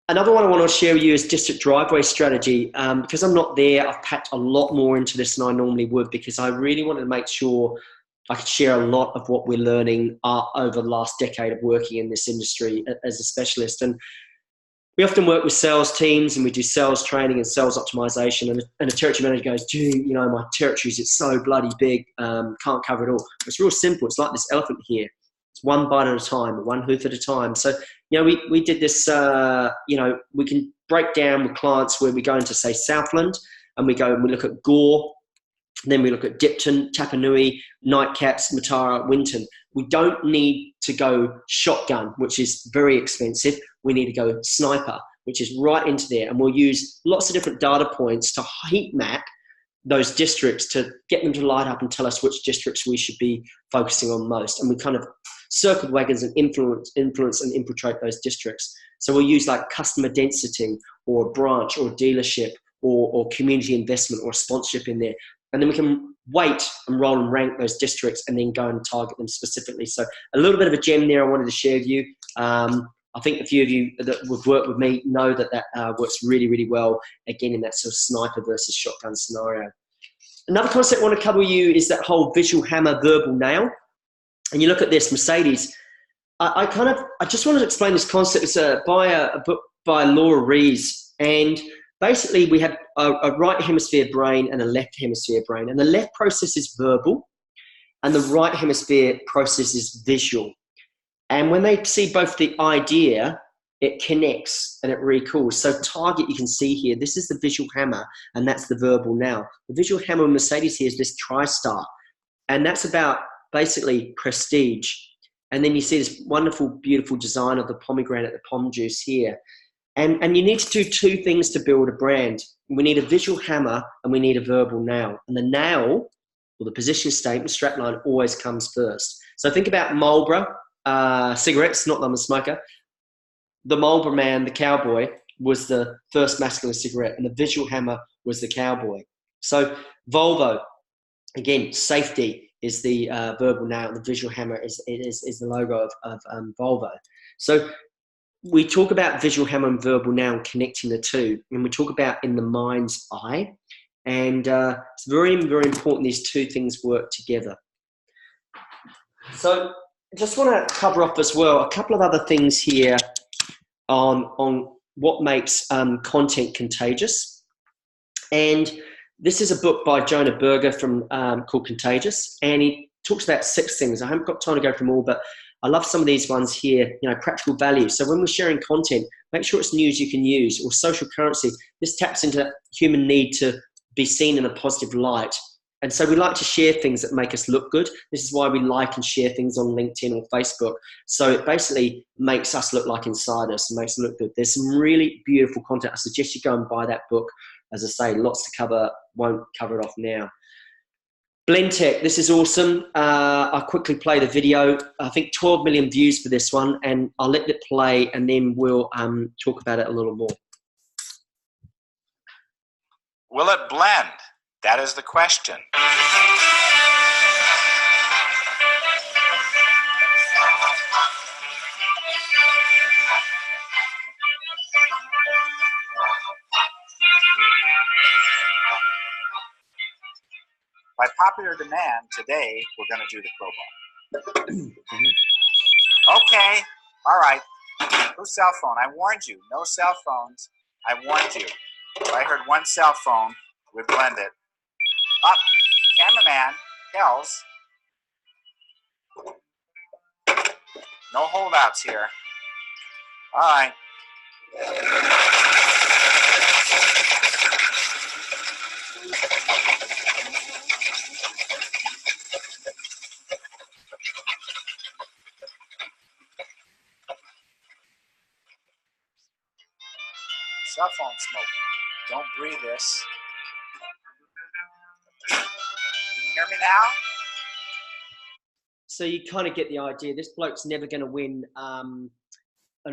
another one I want to share with you is district driveway strategy. Because I'm not there, I've packed a lot more into this than I normally would, because I really wanted to make sure I could share a lot of what we're learning over the last decade of working in this industry as a specialist. And we often work with sales teams, and we do sales training and sales optimization. And a territory manager goes, gee, my territories, it's so bloody big, can't cover it all. It's real simple. It's like this elephant here. It's one bite at a time, one hoof at a time. So, we did this, we can break down with clients where we go into, say, Southland, and we go and we look at Gore, then we look at Dipton, Tapanui, Nightcaps, Matara, Winton. We don't need to go shotgun, which is very expensive. We need to go sniper, which is right into there. And we'll use lots of different data points to heat map those districts to get them to light up and tell us which districts we should be focusing on most. And we kind of circle wagons and influence and infiltrate those districts. So we'll use like customer density or a branch or a dealership or community investment or sponsorship in there. And then we can weight and roll and rank those districts and then go and target them specifically. So a little bit of a gem there I wanted to share with you. I think a few of you that would work with me know that works really, really well, again, in that sort of sniper versus shotgun scenario. Another concept I want to cover with you is that whole visual hammer, verbal nail. And you look at this, Mercedes. I just wanted to explain this concept. It's by a book by Laura Rees. And basically, we have a right hemisphere brain and a left hemisphere brain. And the left processes verbal, and the right hemisphere processes visual. And when they see both the idea, it connects and it recalls. So target, you can see here, this is the visual hammer, and that's the verbal now. The visual hammer in Mercedes here is this TriStar. And that's about basically prestige. And then you see this wonderful, beautiful design of the pomegranate, the pom juice here. And you need to do two things to build a brand. We need a visual hammer and we need a verbal nail. And the nail, or the position statement, strapline, always comes first. So think about Marlboro cigarettes, not that I'm a smoker. The Marlboro man, the cowboy, was the first masculine cigarette, and the visual hammer was the cowboy. So Volvo, again, safety is the verbal nail. The visual hammer is the logo of Volvo. So we talk about visual hammer and verbal nail and connecting the two, and we talk about in the mind's eye. And it's very, very important these two things work together. So I just want to cover off as well a couple of other things here on what makes content contagious. And this is a book by Jonah Berger from called Contagious, and he talks about 6 things. I haven't got time to go through them all, but I love some of these ones here. Practical value. So when we're sharing content, make sure it's news you can use, or social currency. This taps into human need to be seen in a positive light. And so we like to share things that make us look good. This is why we like and share things on LinkedIn or Facebook. So it basically makes us look like insiders and makes us look good. There's some really beautiful content. I suggest you go and buy that book. As I say, lots to cover, won't cover it off now. Blendtec, this is awesome. I'll quickly play the video. I think 12 million views for this one, and I'll let it play and then we'll talk about it a little more. Will it blend? That is the question. By popular demand, today we're going to do the crowbar. Okay, all right. No cell phone. I warned you. No cell phones. I warned you. If I heard one cell phone, we'd blend it. Up, cameraman, Kells. No holdouts here. All right. Cell phone smoke. Don't breathe this. Can you hear me now? So you kind of get the idea. This bloke's never going to win an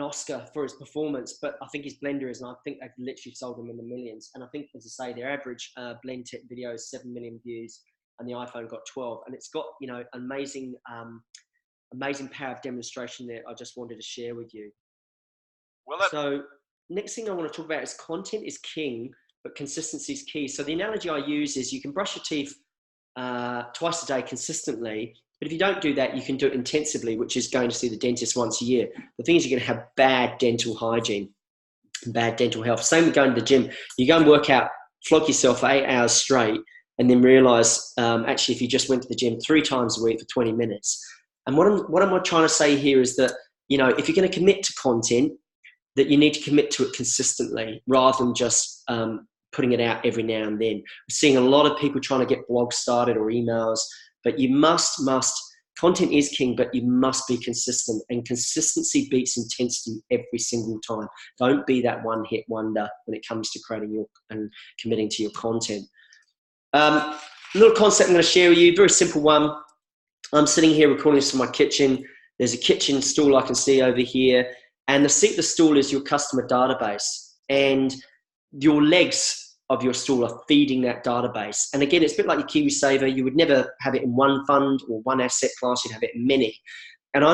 Oscar for his performance, but I think his blender is, and I think they've literally sold them in the millions. And I think, as I say, their average blend tech video is 7 million views, and the iPhone got 12. And it's got, you know, amazing power of demonstration that I just wanted to share with you. So next thing I want to talk about is content is king, but consistency is key. So the analogy I use is you can brush your teeth twice a day consistently, but if you don't do that, you can do it intensively, which is going to see the dentist once a year. The thing is, you're going to have bad dental hygiene, bad dental health. Same with going to the gym. You go and work out, flog yourself for 8 hours straight, and then realize, actually, if you just went to the gym 3 times a week for 20 minutes. And what am I trying to say here is that, you know, if you're going to commit to content, that you need to commit to it consistently rather than just putting it out every now and then. We're seeing a lot of people trying to get blogs started or emails, but you must, content is king, but you must be consistent, and consistency beats intensity every single time. Don't be that one-hit wonder when it comes to creating and committing to your content. Little concept I'm going to share with you, very simple one. I'm sitting here recording this from my kitchen. There's a kitchen stool I can see over here, and the seat of the stool is your customer database, and your legs of your stool are feeding that database. And again, it's a bit like your KiwiSaver. You would never have it in one fund or one asset class. You'd have it in many. And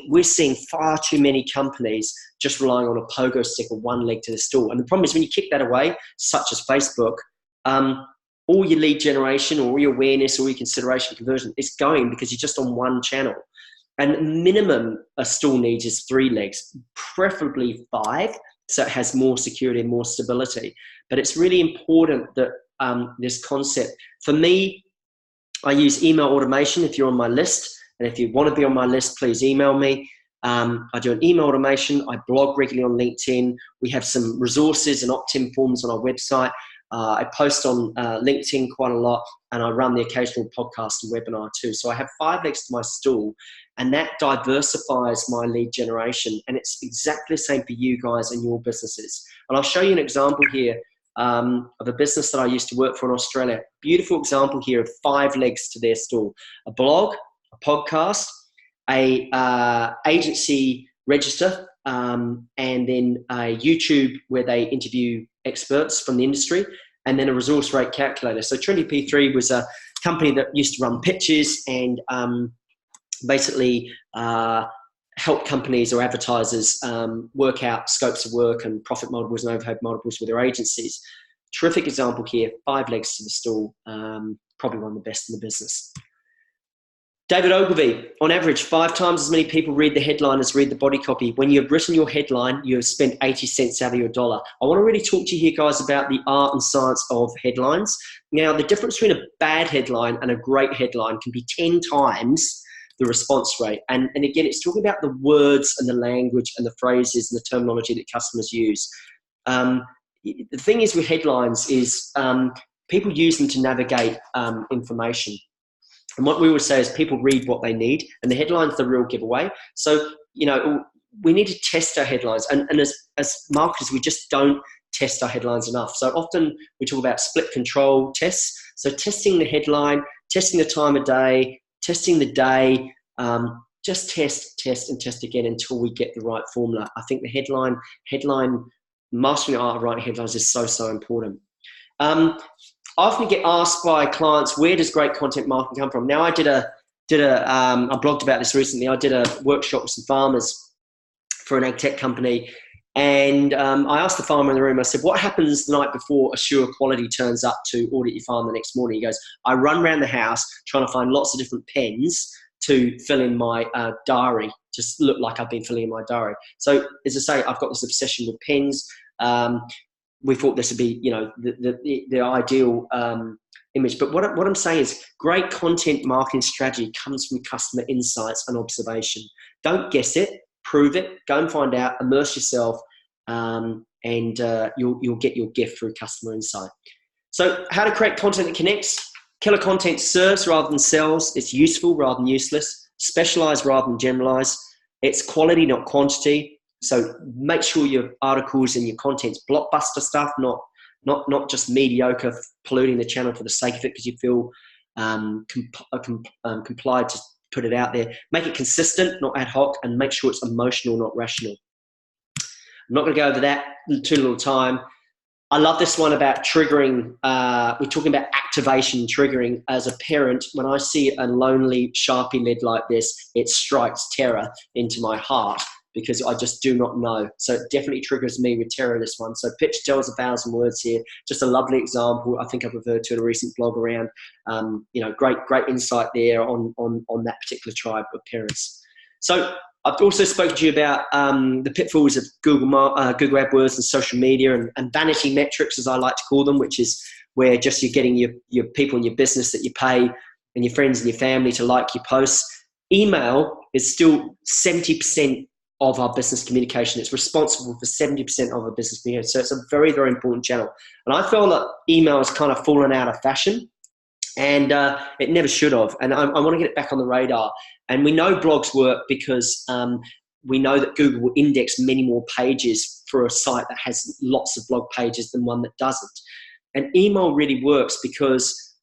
we're seeing far too many companies just relying on a pogo stick or one leg to the stool. And the problem is when you kick that away, such as Facebook, all your lead generation or your awareness or your consideration conversion is going because you're just on one channel. And minimum a stool needs is 3 legs, preferably 5, so it has more security and more stability. But it's really important that this concept, for me, I use email automation if you're on my list. And if you want to be on my list, please email me. I do an email automation. I blog regularly on LinkedIn. We have some resources and opt-in forms on our website. I post on LinkedIn quite a lot, and I run the occasional podcast and webinar too. So I have 5 legs to my stool, and that diversifies my lead generation. And it's exactly the same for you guys and your businesses. And I'll show you an example here of a business that I used to work for in Australia. Beautiful example here of 5 legs to their stool: a blog, a podcast, a agency register, and then a YouTube where they interview experts from the industry, and then a resource rate calculator. So Trinity P3 was a company that used to run pitches and basically help companies or advertisers work out scopes of work and profit multiples and overhead multiples with their agencies. Terrific example here, 5 legs to the stool, probably one of the best in the business. David Ogilvy, on average, 5 times as many people read the headline as read the body copy. When you've written your headline, you have spent 80 cents out of your dollar. I want to really talk to you here, guys, about the art and science of headlines. Now, the difference between a bad headline and a great headline can be 10 times the response rate. And again, it's talking about the words and the language and the phrases and the terminology that customers use. The thing is with headlines is people use them to navigate information. And what we would say is people read what they need, and the headline's the real giveaway. So, you know, we need to test our headlines. And as marketers, we just don't test our headlines enough. So often we talk about split control tests. So testing the headline, testing the time of day, testing the day, just test and test again until we get the right formula. I think the headline, mastering the art of writing headlines is so important. I often get asked by clients, where does great content marketing come from? Now, I blogged about this recently. I did a workshop with some farmers for an ag tech company. And I asked the farmer in the room, I said, what happens the night before Assure Quality turns up to audit your farm the next morning? He goes, I run around the house trying to find lots of different pens to fill in my diary, just look like I've been filling in my diary. So as I say, I've got this obsession with pens. We thought this would be, the ideal image. But what I'm saying is great content marketing strategy comes from customer insights and observation. Don't guess it, prove it, go and find out, immerse yourself, and you'll get your gift through customer insight. So how to create content that connects. Killer content serves rather than sells. It's useful rather than useless. Specialize rather than generalize. It's quality, not quantity. So make sure your articles and your content's blockbuster stuff, not just mediocre, polluting the channel for the sake of it because you feel complied to put it out there. Make it consistent, not ad hoc, and make sure it's emotional, not rational. I'm not going to go over that too little time. I love this one about triggering. We're talking about activation and triggering. As a parent, when I see a lonely Sharpie lid like this, it strikes terror into my heart because I just do not know. So it definitely triggers me with terror, this one. So picture tells 1,000 words here. Just a lovely example. I think I've referred to in a recent blog around, great insight there on that particular tribe of parents. So I've also spoken to you about the pitfalls of Google AdWords and social media and vanity metrics, as I like to call them, which is where just you're getting your people in your business that you pay and your friends and your family to like your posts. Email is still 70% of our business communication. It's responsible for 70% of our business communication. So it's a very, very important channel. And I feel that email has kind of fallen out of fashion, and it never should have. And I want to get it back on the radar. And we know blogs work because we know that Google will index many more pages for a site that has lots of blog pages than one that doesn't. And email really works because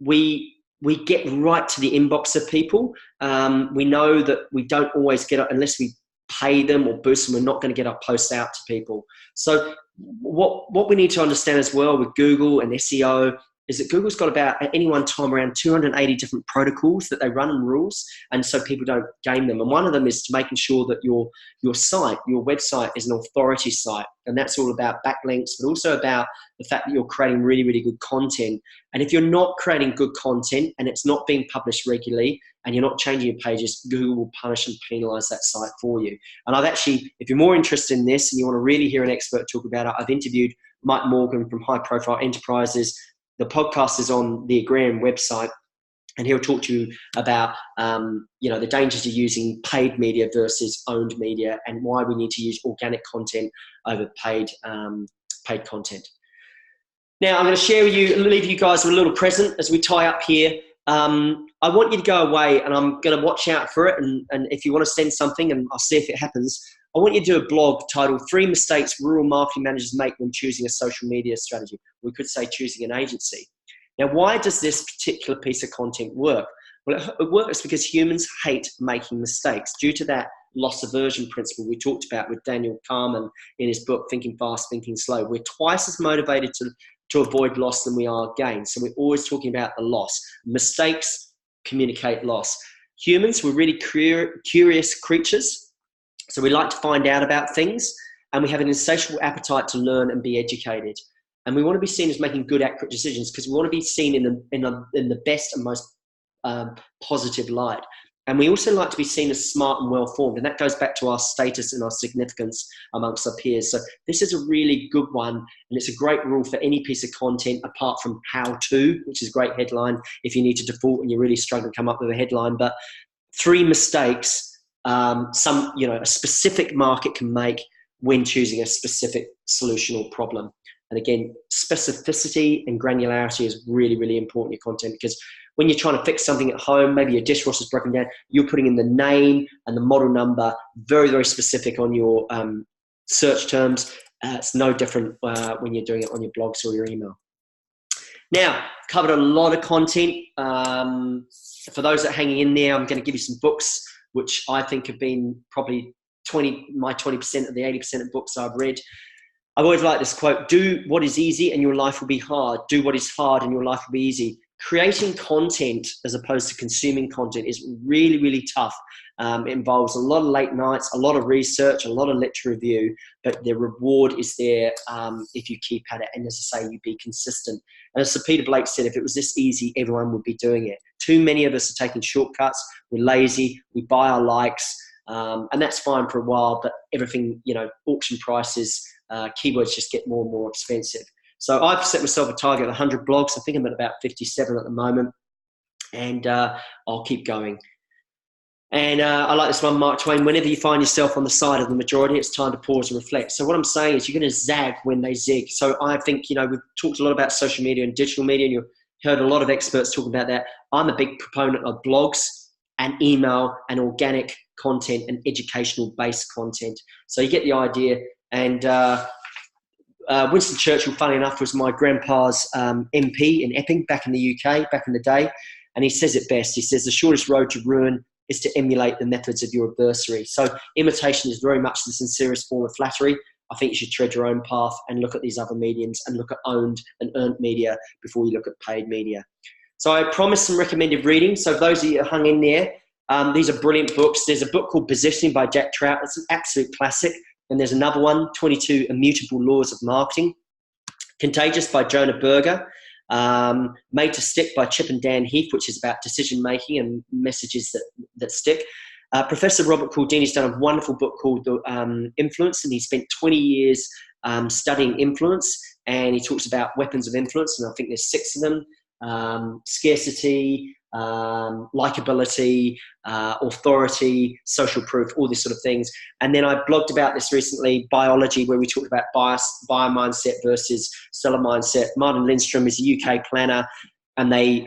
we get right to the inbox of people. We know that we don't always get it unless we pay them or boost them. We're not going to get our posts out to people. So what we need to understand as well with Google and SEO is that Google's got about, at any one time, around 280 different protocols that they run and rules, and so people don't game them. And one of them is to making sure that your site, your website, is an authority site, and that's all about backlinks, but also about the fact that you're creating really, really good content. And if you're not creating good content and it's not being published regularly and you're not changing your pages, Google will punish and penalize that site for you. And I've actually, if you're more interested in this and you want to really hear an expert talk about it, I've interviewed Mike Morgan from High Profile Enterprises. The podcast is on the Agrarian website, and he'll talk to you about the dangers of using paid media versus owned media and why we need to use organic content over paid content. Now, I'm going to share with you, leave you guys with a little present as we tie up here. I want you to go away, and I'm going to watch out for it. And if you want to send something, and I'll see if it happens, I want you to do a blog titled 3 Mistakes Rural Marketing Managers Make When Choosing a Social Media Strategy. We could say choosing an agency. Now, why does this particular piece of content work? Well, it works because humans hate making mistakes due to that loss aversion principle we talked about with Daniel Kahneman in his book, Thinking Fast, Thinking Slow. We're twice as motivated to avoid loss than we are gain. So we're always talking about the loss. Mistakes communicate loss. Humans, we're really curious creatures. So we like to find out about things, and we have an insatiable appetite to learn and be educated. And we want to be seen as making good, accurate decisions because we want to be seen in the best and most positive light. And we also like to be seen as smart and well-formed, and that goes back to our status and our significance amongst our peers. So this is a really good one, and it's a great rule for any piece of content apart from how to, which is a great headline if you need to default and you're really struggling to come up with a headline. But 3 mistakes a specific market can make when choosing a specific solution or problem. And again, specificity and granularity is really, really important in your content, because when you're trying to fix something at home, maybe your dishwasher's broken down, you're putting in the name and the model number, very, very specific on your search terms. It's no different when you're doing it on your blogs or your email. Now, covered a lot of content. For those that are hanging in there, I'm going to give you some books, which I think have been probably my 20% of the 80% of books I've read. I've always liked this quote: do what is easy and your life will be hard. Do what is hard and your life will be easy. Creating content as opposed to consuming content is really, really tough. It involves a lot of late nights, a lot of research, a lot of literature review, but the reward is there if you keep at it. And as I say, you be consistent. And as Sir Peter Blake said, if it was this easy, everyone would be doing it. Too many of us are taking shortcuts. We're lazy. We buy our likes. And that's fine for a while, but everything, auction prices, keywords just get more and more expensive. So I've set myself a target of 100 blogs. I think I'm at about 57 at the moment, and I'll keep going. And I like this one, Mark Twain: whenever you find yourself on the side of the majority, it's time to pause and reflect. So what I'm saying is you're going to zag when they zig. So I think, we've talked a lot about social media and digital media, and you've heard a lot of experts talking about that. I'm a big proponent of blogs and email and organic content and educational-based content. So you get the idea. And Winston Churchill, funny enough, was my grandpa's MP in Epping back in the UK, back in the day. And he says it best. He says, the shortest road to ruin is to emulate the methods of your adversary. So imitation is very much the sincerest form of flattery. I think you should tread your own path and look at these other mediums and look at owned and earned media before you look at paid media. So I promised some recommended reading. So those of you that hung in there, these are brilliant books. There's a book called Positioning by Jack Trout. It's an absolute classic. And there's another one, 22 Immutable Laws of Marketing. Contagious by Jonah Berger. Made to Stick by Chip and Dan Heath, which is about decision-making and messages that stick. Professor Robert Cialdini's done a wonderful book called Influence, and he spent 20 years studying influence, and he talks about weapons of influence, and I think there's 6 of them: scarcity, likability, authority, social proof, all these sort of things. And then I blogged about this recently, biology, where we talked about buyer mindset versus seller mindset. Martin Lindstrom is a UK planner, and they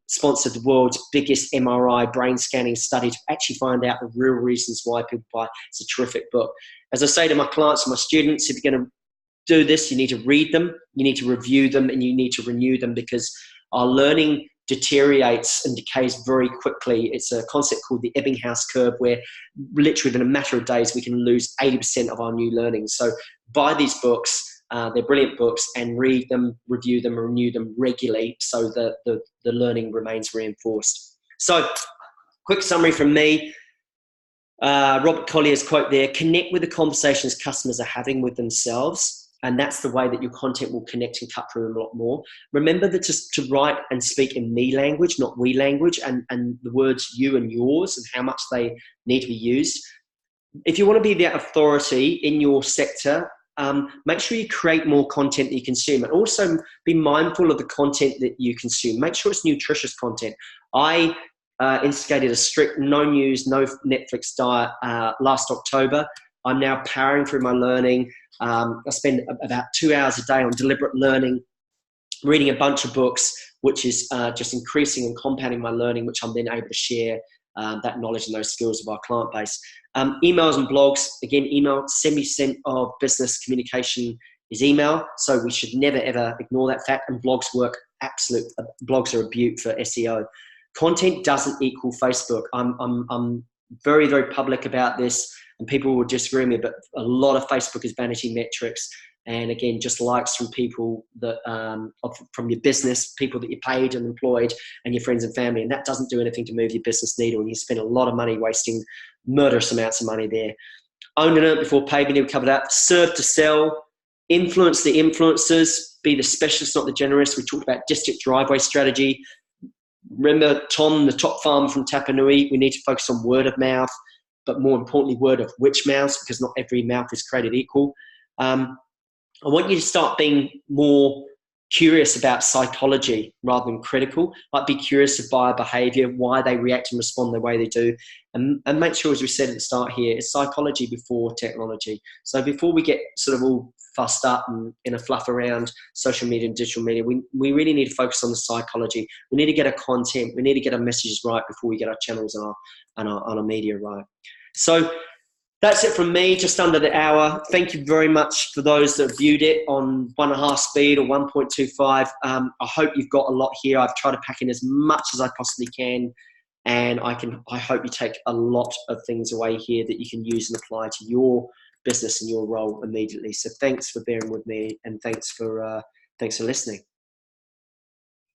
sponsored the world's biggest MRI brain scanning study to actually find out the real reasons why people buy. It's a terrific book. As I say to my clients and my students, if you're going to do this, you need to read them, you need to review them, and you need to renew them, because our learning deteriorates and decays very quickly. It's a concept called the Ebbinghaus curve, where literally within a matter of days we can lose 80% of our new learning. So buy these books. They're brilliant books, and read them, review them, and renew them regularly so that the learning remains reinforced. So quick summary from me. Robert Collier's quote there: connect with the conversations customers are having with themselves. And that's the way that your content will connect and cut through a lot more. Remember that to write and speak in me language, not we language, and the words you and yours and how much they need to be used. If you want to be the authority in your sector, make sure you create more content that you consume, and also be mindful of the content that you consume. Make sure it's nutritious content. I instigated a strict no news, no Netflix diet last October. I'm now powering through my learning. I spend about 2 hours a day on deliberate learning, reading a bunch of books, which is just increasing and compounding my learning, which I'm then able to share that knowledge and those skills with our client base. Emails and blogs. Again, email, 70% of business communication is email, so we should never, ever ignore that fact. And blogs work blogs are a beaut for SEO. Content doesn't equal Facebook. I'm very, very public about this, and people will disagree with me, but a lot of Facebook is vanity metrics. And again, just likes from people that, from your business, people that you paid and employed, and your friends and family. And that doesn't do anything to move your business needle. And you spend a lot of money wasting murderous amounts of money there. Own and earn before paid, we need to cover that. Serve to sell. Influence the influencers. Be the specialist, not the generalist. We talked about district driveway strategy. Remember Tom, the top farmer from Tapanui? We need to focus on word of mouth, but more importantly, word of which mouth, because not every mouth is created equal. I want you to start being more curious about psychology rather than critical. Like, be curious of buyer behaviour, why they react and respond the way they do. And make sure, as we said at the start here, it's psychology before technology. So before we get sort of all fussed up and in a fluff around social media and digital media, we really need to focus on the psychology. We need to get our content, we need to get our messages right before we get our channels and our media right. So that's it from me, just under the hour. Thank you very much for those that viewed it on 1.5 speed or 1.25. I hope you've got a lot here. I've tried to pack in as much as I possibly can, and I hope you take a lot of things away here that you can use and apply to your business and your role immediately. So thanks for bearing with me, and thanks for listening.